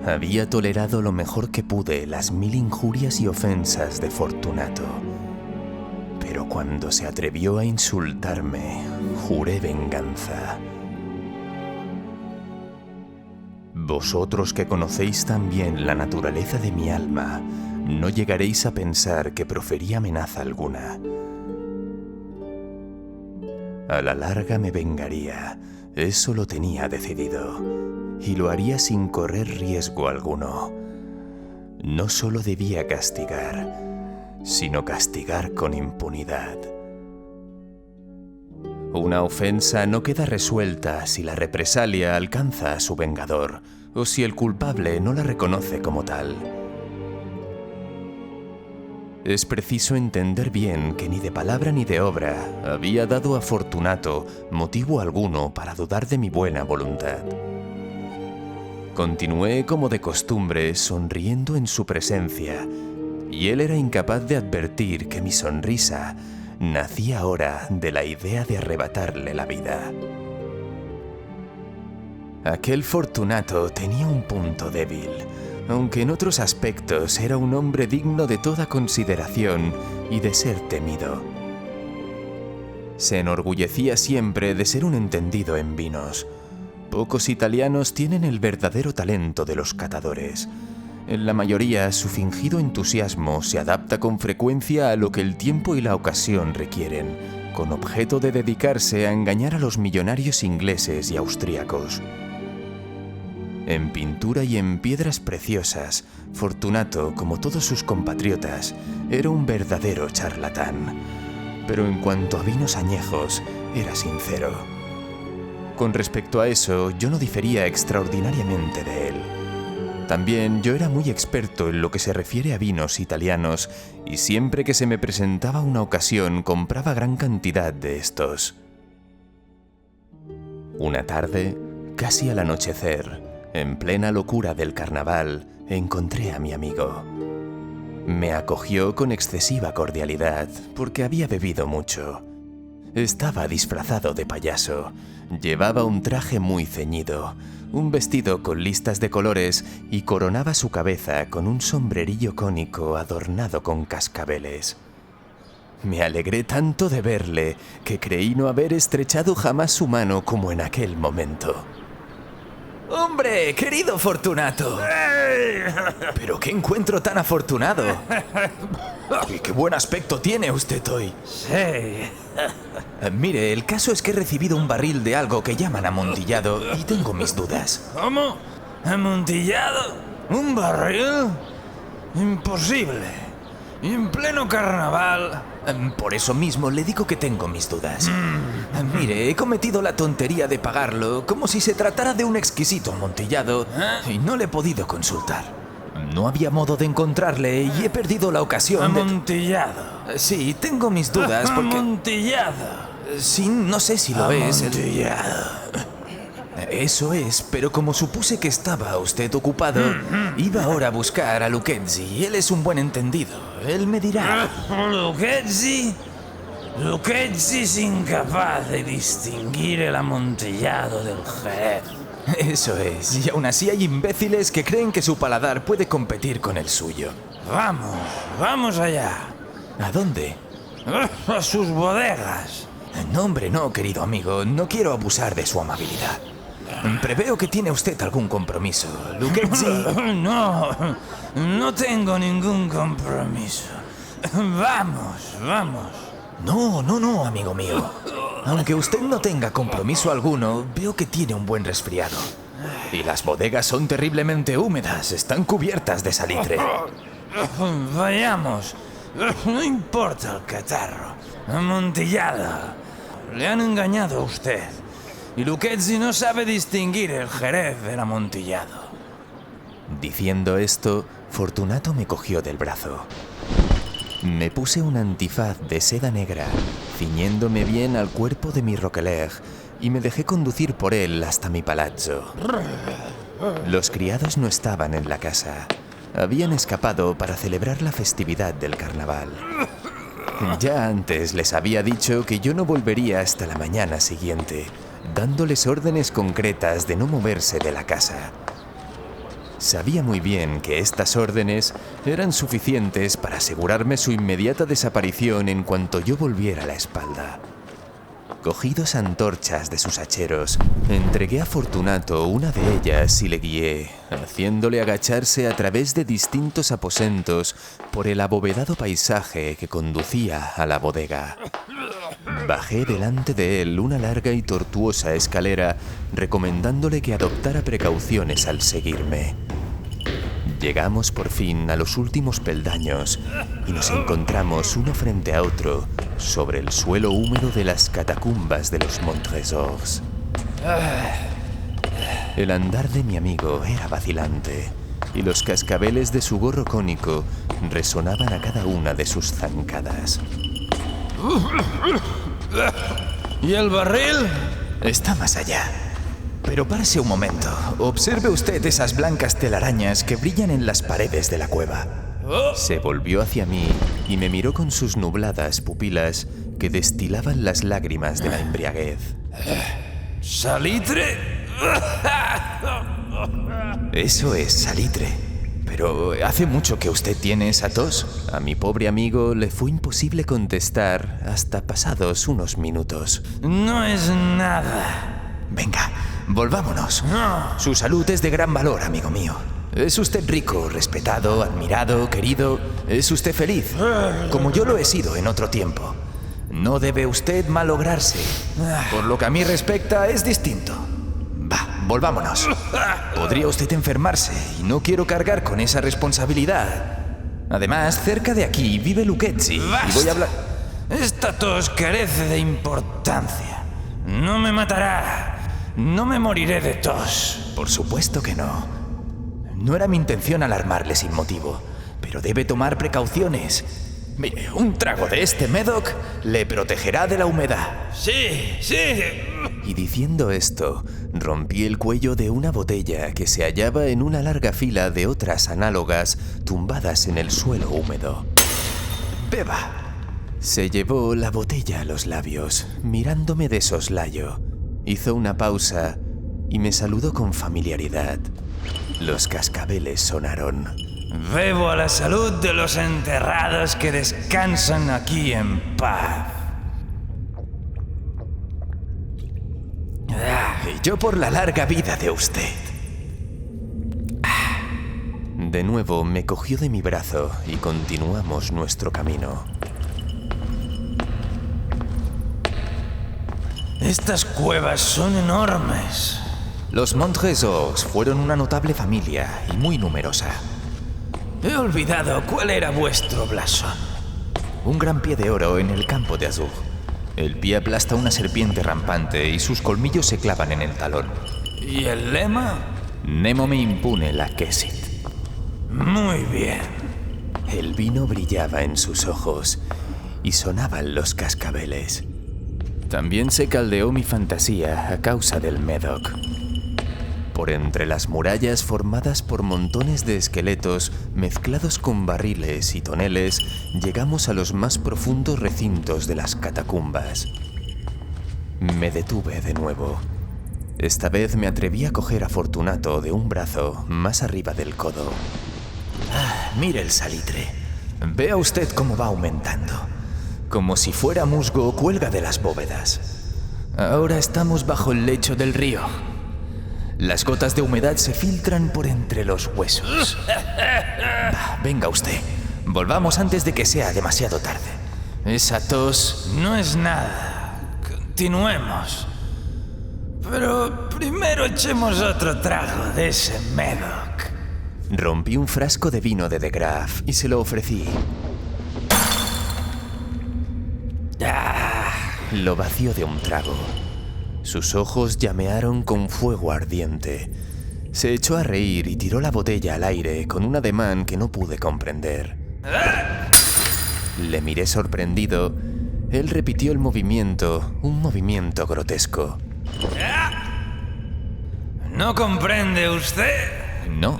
Había tolerado lo mejor que pude las 1000 injurias y ofensas de Fortunato. Pero cuando se atrevió a insultarme, juré venganza. Vosotros que conocéis tan bien la naturaleza de mi alma, no llegaréis a pensar que proferí amenaza alguna. A la larga me vengaría, eso lo tenía decidido, y lo haría sin correr riesgo alguno. No solo debía castigar, sino castigar con impunidad. Una ofensa no queda resuelta si la represalia alcanza a su vengador o si el culpable no la reconoce como tal. Es preciso entender bien que ni de palabra ni de obra había dado a Fortunato motivo alguno para dudar de mi buena voluntad. Continué como de costumbre sonriendo en su presencia, y él era incapaz de advertir que mi sonrisa nacía ahora de la idea de arrebatarle la vida. Aquel Fortunato tenía un punto débil, aunque en otros aspectos era un hombre digno de toda consideración y de ser temido. Se enorgullecía siempre de ser un entendido en vinos. Pocos italianos tienen el verdadero talento de los catadores. En la mayoría, su fingido entusiasmo se adapta con frecuencia a lo que el tiempo y la ocasión requieren, con objeto de dedicarse a engañar a los millonarios ingleses y austríacos. En pintura y en piedras preciosas, Fortunato, como todos sus compatriotas, era un verdadero charlatán. Pero en cuanto a vinos añejos, era sincero. Con respecto a eso, yo no difería extraordinariamente de él. También yo era muy experto en lo que se refiere a vinos italianos, y siempre que se me presentaba una ocasión compraba gran cantidad de estos. Una tarde, casi al anochecer, en plena locura del carnaval, encontré a mi amigo. Me acogió con excesiva cordialidad, porque había bebido mucho. Estaba disfrazado de payaso, llevaba un traje muy ceñido, un vestido con listas de colores y coronaba su cabeza con un sombrerillo cónico adornado con cascabeles. Me alegré tanto de verle que creí no haber estrechado jamás su mano como en aquel momento. ¡Hombre, querido Fortunato! ¡Pero qué encuentro tan afortunado! ¡Y qué buen aspecto tiene usted hoy! Sí. Mire, el caso es que he recibido un barril de algo que llaman amontillado y tengo mis dudas. ¿Cómo? ¿Amontillado? ¿Un barril? Imposible. ¿Y en pleno carnaval? Por eso mismo le digo que tengo mis dudas. Mire, he cometido la tontería de pagarlo como si se tratara de un exquisito amontillado y no le he podido consultar. No había modo de encontrarle y he perdido la ocasión ¿Amontillado? Sí, tengo mis dudas porque... ¿Amontillado? Sí, no sé si lo es. Amontillado. Eso es, pero como supuse que estaba usted ocupado, iba ahora a buscar a Lucchesi. Él es un buen entendido. Él me dirá... ¿Lucchesi? Lucchesi es incapaz de distinguir el amontillado del Jerez. Eso es, y aún así hay imbéciles que creen que su paladar puede competir con el suyo. Vamos allá. ¿A dónde? A sus bodegas. No, hombre, no, querido amigo, no quiero abusar de su amabilidad. Preveo que tiene usted algún compromiso. Lucchesi... No tengo ningún compromiso. Vamos. No, amigo mío. Aunque usted no tenga compromiso alguno, veo que tiene un buen resfriado. Y las bodegas son terriblemente húmedas, están cubiertas de salitre. Vayamos. No importa el catarro. Amontillada. Le han engañado a usted. Y Lucchesi no sabe distinguir el Jerez del amontillado. Diciendo esto, Fortunato me cogió del brazo. Me puse un antifaz de seda negra, ciñéndome bien al cuerpo de mi roquelaire, y me dejé conducir por él hasta mi palazzo. Los criados no estaban en la casa. Habían escapado para celebrar la festividad del carnaval. Ya antes les había dicho que yo no volvería hasta la mañana siguiente, dándoles órdenes concretas de no moverse de la casa. Sabía muy bien que estas órdenes eran suficientes para asegurarme su inmediata desaparición en cuanto yo volviera la espalda. Cogí 2 antorchas de sus hacheros, entregué a Fortunato una de ellas y le guié, haciéndole agacharse a través de distintos aposentos por el abovedado paisaje que conducía a la bodega. Bajé delante de él una larga y tortuosa escalera, recomendándole que adoptara precauciones al seguirme. Llegamos por fin a los últimos peldaños y nos encontramos uno frente a otro sobre el suelo húmedo de las catacumbas de los Montresors. El andar de mi amigo era vacilante y los cascabeles de su gorro cónico resonaban a cada una de sus zancadas. ¿Y el barril? Está más allá. Pero párese un momento. Observe usted esas blancas telarañas que brillan en las paredes de la cueva. Se volvió hacia mí y me miró con sus nubladas pupilas que destilaban las lágrimas de la embriaguez. ¿Salitre? Eso es salitre. Pero ¿hace mucho que usted tiene esa tos? A mi pobre amigo le fue imposible contestar hasta pasados unos minutos. No es nada. Venga, volvámonos. No. Su salud es de gran valor, amigo mío. Es usted rico, respetado, admirado, querido. Es usted feliz, como yo lo he sido en otro tiempo. No debe usted malograrse. Por lo que a mí respecta, es distinto. Va, volvámonos. Podría usted enfermarse y no quiero cargar con esa responsabilidad. Además, cerca de aquí vive Lucchesi y voy a hablar... Esta tos carece de importancia. No me matará. No me moriré de tos. Por supuesto que no. No era mi intención alarmarle sin motivo, pero debe tomar precauciones. Mire, un trago de este Medoc le protegerá de la humedad. Sí, sí. Y diciendo esto, rompí el cuello de una botella que se hallaba en una larga fila de otras análogas tumbadas en el suelo húmedo. Beba. Se llevó la botella a los labios, mirándome de soslayo. Hizo una pausa y me saludó con familiaridad. Los cascabeles sonaron. Bebo a la salud de los enterrados que descansan aquí en paz. Y yo por la larga vida de usted. De nuevo me cogió de mi brazo y continuamos nuestro camino. Estas cuevas son enormes. Los Montresors fueron una notable familia y muy numerosa. He olvidado cuál era vuestro blasón. Un gran pie de oro en el campo de azur. El pie aplasta una serpiente rampante y sus colmillos se clavan en el talón. ¿Y el lema? Nemo me impune lacessit. Muy bien. El vino brillaba en sus ojos y sonaban los cascabeles. También se caldeó mi fantasía a causa del Medoc. Por entre las murallas formadas por montones de esqueletos mezclados con barriles y toneles, llegamos a los más profundos recintos de las catacumbas. Me detuve de nuevo. Esta vez me atreví a coger a Fortunato de un brazo más arriba del codo. Mire el salitre. Vea usted cómo va aumentando. Como si fuera musgo, cuelga de las bóvedas. Ahora estamos bajo el lecho del río. Las gotas de humedad se filtran por entre los huesos. Venga usted. Volvamos antes de que sea demasiado tarde. Esa tos... No es nada. Continuemos. Pero primero echemos otro trago de ese Medoc. Rompí un frasco de vino de Graf y se lo ofrecí. Lo vació de un trago. Sus ojos llamearon con fuego ardiente. Se echó a reír y tiró la botella al aire con un ademán que no pude comprender. Le miré sorprendido. Él repitió el movimiento, un movimiento grotesco. ¿No comprende usted? No.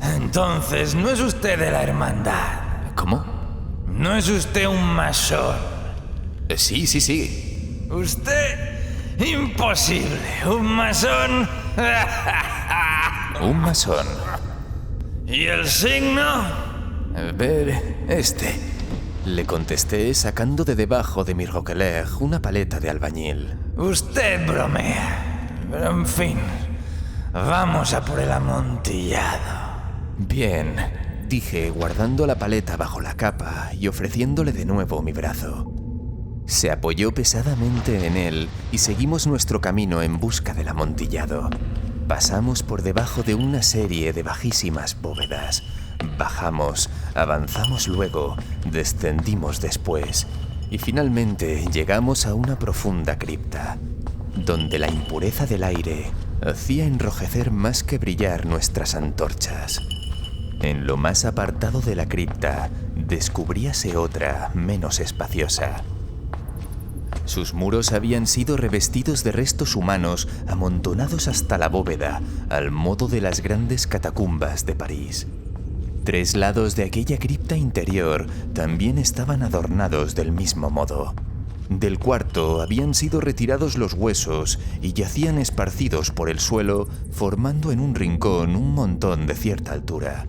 Entonces no es usted de la hermandad. ¿Cómo? No es usted un masón. Sí. Usted Imposible. ¿Un masón? Un masón. ¿Y el signo? A ver, este. Le contesté sacando de debajo de mi roquelaire una paleta de albañil. Usted bromea. Pero en fin, vamos a por el amontillado. Bien, dije guardando la paleta bajo la capa y ofreciéndole de nuevo mi brazo. Se apoyó pesadamente en él y seguimos nuestro camino en busca del amontillado. Pasamos por debajo de una serie de bajísimas bóvedas. Bajamos, avanzamos luego, descendimos después y finalmente llegamos a una profunda cripta, donde la impureza del aire hacía enrojecer más que brillar nuestras antorchas. En lo más apartado de la cripta descubríase otra, menos espaciosa. Sus muros habían sido revestidos de restos humanos amontonados hasta la bóveda, al modo de las grandes catacumbas de París. 3 lados de aquella cripta interior también estaban adornados del mismo modo. Del cuarto habían sido retirados los huesos y yacían esparcidos por el suelo, formando en un rincón un montón de cierta altura.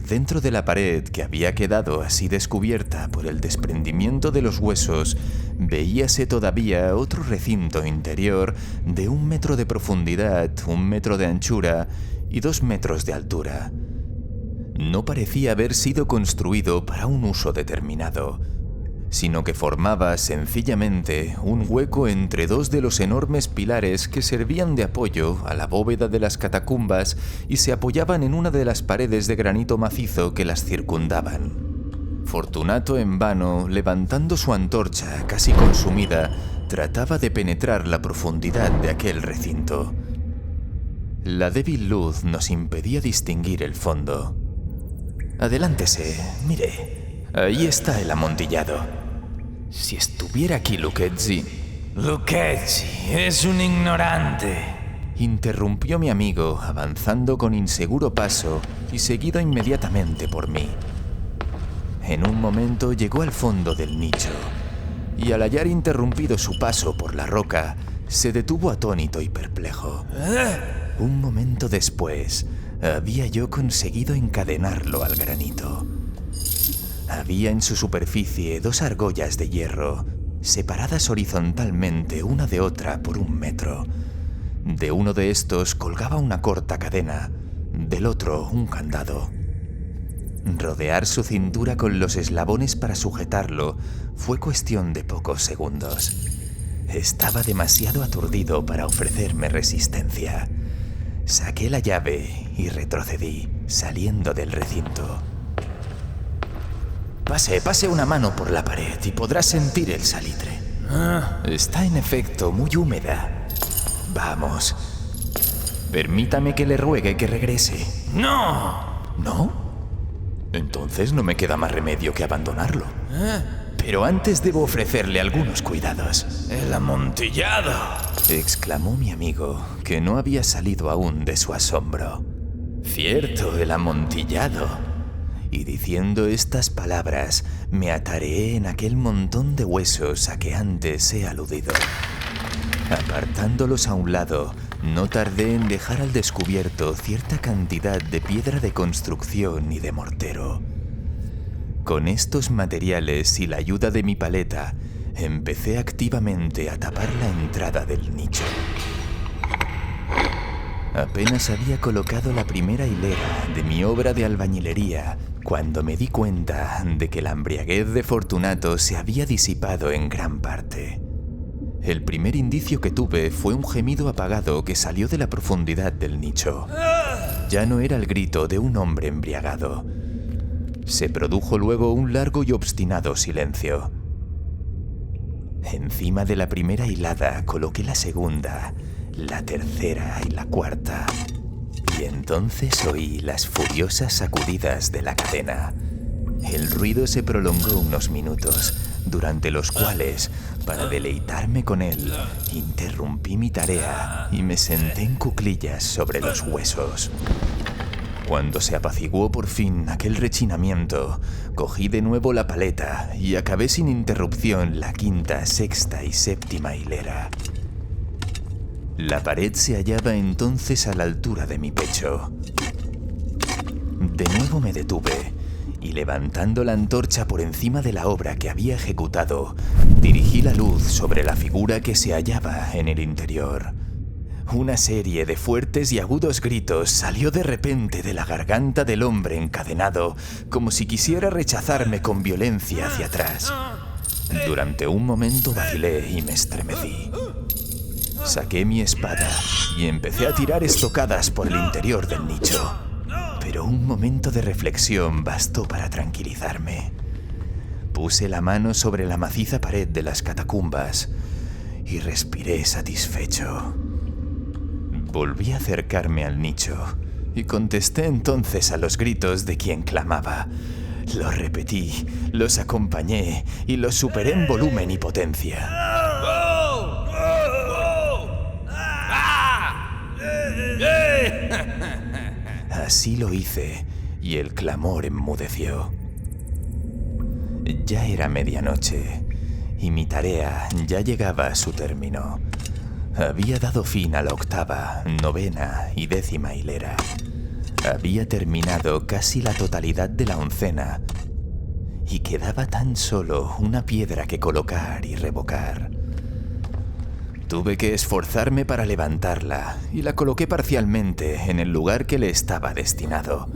Dentro de la pared, que había quedado así descubierta por el desprendimiento de los huesos, veíase todavía otro recinto interior de 1 metro de profundidad, 1 metro de anchura y 2 metros de altura. No parecía haber sido construido para un uso determinado, sino que formaba sencillamente un hueco entre 2 de los enormes pilares que servían de apoyo a la bóveda de las catacumbas y se apoyaban en una de las paredes de granito macizo que las circundaban. Fortunato, en vano, levantando su antorcha casi consumida, trataba de penetrar la profundidad de aquel recinto. La débil luz nos impedía distinguir el fondo. Adelántese, mire, ahí está el amontillado. Si estuviera aquí Lucchesi... Lucchesi es un ignorante. Interrumpió mi amigo, avanzando con inseguro paso y seguido inmediatamente por mí. En un momento llegó al fondo del nicho y al hallar interrumpido su paso por la roca, se detuvo atónito y perplejo. Un momento después, había yo conseguido encadenarlo al granito. Había en su superficie 2 argollas de hierro, separadas horizontalmente una de otra por 1 metro. De uno de estos colgaba una corta cadena, del otro un candado. Rodear su cintura con los eslabones para sujetarlo fue cuestión de pocos segundos. Estaba demasiado aturdido para ofrecerme resistencia. Saqué la llave y retrocedí, saliendo del recinto. Pase una mano por la pared y podrá sentir el salitre. Está en efecto muy húmeda. Vamos. Permítame que le ruegue que regrese. ¡No! ¿No? Entonces no me queda más remedio que abandonarlo. Pero antes debo ofrecerle algunos cuidados. ¡El amontillado! Exclamó mi amigo, que no había salido aún de su asombro. Cierto, el amontillado. Y diciendo estas palabras, me atareé en aquel montón de huesos a que antes he aludido. Apartándolos a un lado, no tardé en dejar al descubierto cierta cantidad de piedra de construcción y de mortero. Con estos materiales y la ayuda de mi paleta, empecé activamente a tapar la entrada del nicho. Apenas había colocado la primera hilera de mi obra de albañilería cuando me di cuenta de que la embriaguez de Fortunato se había disipado en gran parte. El primer indicio que tuve fue un gemido apagado que salió de la profundidad del nicho. Ya no era el grito de un hombre embriagado. Se produjo luego un largo y obstinado silencio. Encima de la primera hilada coloqué la segunda, la tercera y la cuarta. Y entonces oí las furiosas sacudidas de la cadena. El ruido se prolongó unos minutos, durante los cuales, para deleitarme con él, interrumpí mi tarea y me senté en cuclillas sobre los huesos. Cuando se apaciguó por fin aquel rechinamiento, cogí de nuevo la paleta y acabé sin interrupción la quinta, sexta y séptima hilera. La pared se hallaba entonces a la altura de mi pecho. De nuevo me detuve y, levantando la antorcha por encima de la obra que había ejecutado, dirigí la luz sobre la figura que se hallaba en el interior. Una serie de fuertes y agudos gritos salió de repente de la garganta del hombre encadenado, como si quisiera rechazarme con violencia hacia atrás. Durante un momento vacilé y me estremecí. Saqué mi espada y empecé a tirar estocadas por el interior del nicho. Pero un momento de reflexión bastó para tranquilizarme. Puse la mano sobre la maciza pared de las catacumbas y respiré satisfecho. Volví a acercarme al nicho y contesté entonces a los gritos de quien clamaba. Los repetí, los acompañé y los superé en volumen y potencia. Así lo hice y el clamor enmudeció. Ya era medianoche y mi tarea ya llegaba a su término. Había dado fin a la 8ª, 9ª y 10ª hilera. Había terminado casi la totalidad de la 11ª y quedaba tan solo una piedra que colocar y revocar. Tuve que esforzarme para levantarla y la coloqué parcialmente en el lugar que le estaba destinado.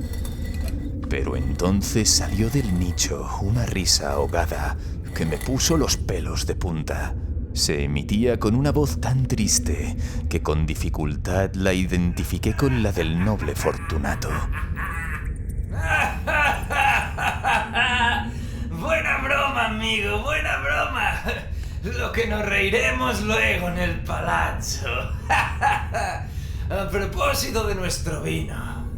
Pero entonces salió del nicho una risa ahogada que me puso los pelos de punta. Se emitía con una voz tan triste que con dificultad la identifiqué con la del noble Fortunato. Buena broma, amigo, buena broma. Lo que nos reiremos luego en el palazzo. A propósito de nuestro vino.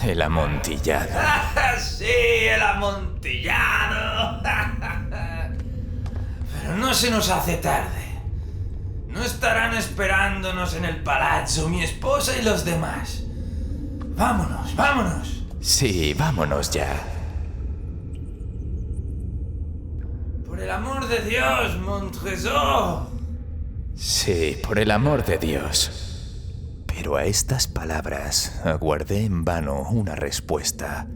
El amontillado. Sí, el amontillado. Pero no se nos hace tarde. No estarán esperándonos en el palazzo mi esposa y los demás. Vámonos, vámonos. Sí, vámonos ya. Por el amor de Dios, Montresor. Sí, por el amor de Dios. Pero a estas palabras aguardé en vano una respuesta.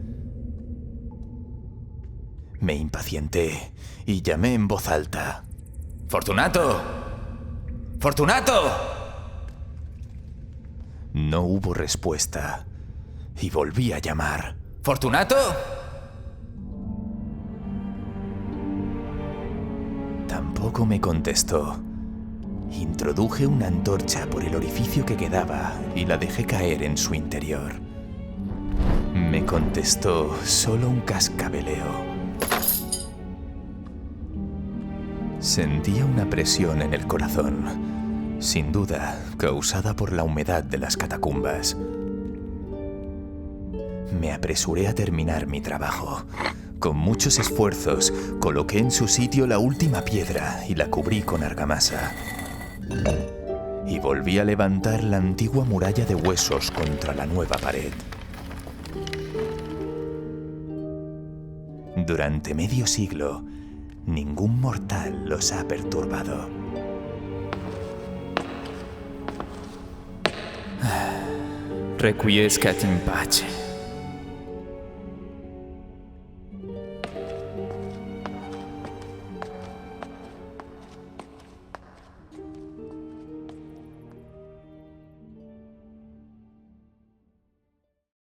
Me impacienté y llamé en voz alta. ¡Fortunato! ¡Fortunato! No hubo respuesta y volví a llamar. ¿Fortunato? Tampoco me contestó. Introduje una antorcha por el orificio que quedaba y la dejé caer en su interior. Me contestó solo un cascabeleo. Sentía una presión en el corazón, sin duda causada por la humedad de las catacumbas. Me apresuré a terminar mi trabajo. Con muchos esfuerzos, coloqué en su sitio la última piedra y la cubrí con argamasa. Y volví a levantar la antigua muralla de huesos contra la nueva pared. Durante medio siglo, ningún mortal los ha perturbado. Requiescat in pace.